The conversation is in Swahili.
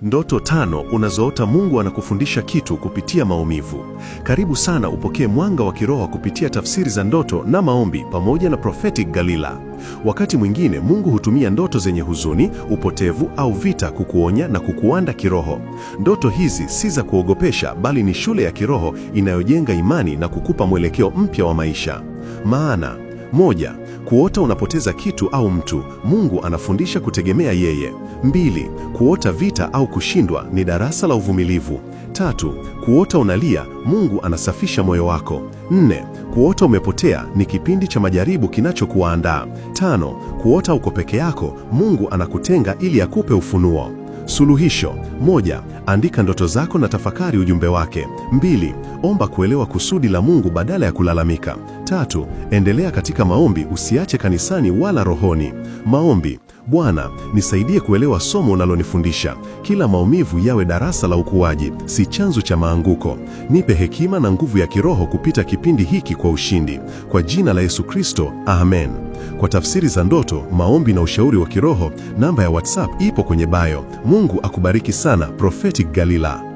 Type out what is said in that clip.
Ndoto 5 unazoota Mungu anakufundisha kitu kupitia maumivu. Karibu sana upokee mwanga wa kiroho kupitia tafsiri za ndoto na maombi pamoja na Prophetic Galila. Wakati mwingine Mungu hutumia ndoto zenye huzuni, upotevu au vita kukuonya na kukuanda kiroho. Ndoto hizi si za kuogopesha bali ni shule ya kiroho inayojenga imani na kukupa mwelekeo mpya wa maisha. Maana: 1. Kuota unapoteza kitu au mtu, Mungu anafundisha kutegemea yeye. 2. Kuota vita au kushindwa ni darasa la uvumilivu. 3. Kuota unalia, Mungu anasafisha moyo wako. 4. Kuota umepotea ni kipindi cha majaribu kinachokuandaa. 5. Kuota uko peke yako, Mungu anakutenga ili akupe ufunuo. Suluhisho: 1. Andika ndoto zako na tafakari ujumbe wake. 2. Omba kuelewa kusudi la Mungu badala ya kulalamika. 3. Endelea katika maombi, usiache kanisani wala rohoni. Maombi: Bwana, nisaidie kuelewa somo unalonifundisha. Kila maumivu yawe darasa la ukuaji, si chanzo cha maanguko. Nipe hekima na nguvu ya kiroho kupita kipindi hiki kwa ushindi. Kwa jina la Yesu Kristo, amen. Kwa tafsiri za ndoto, maombi na ushauri wa kiroho, namba ya WhatsApp ipo kwenye bio. Mungu akubariki sana. Prophetic Galila.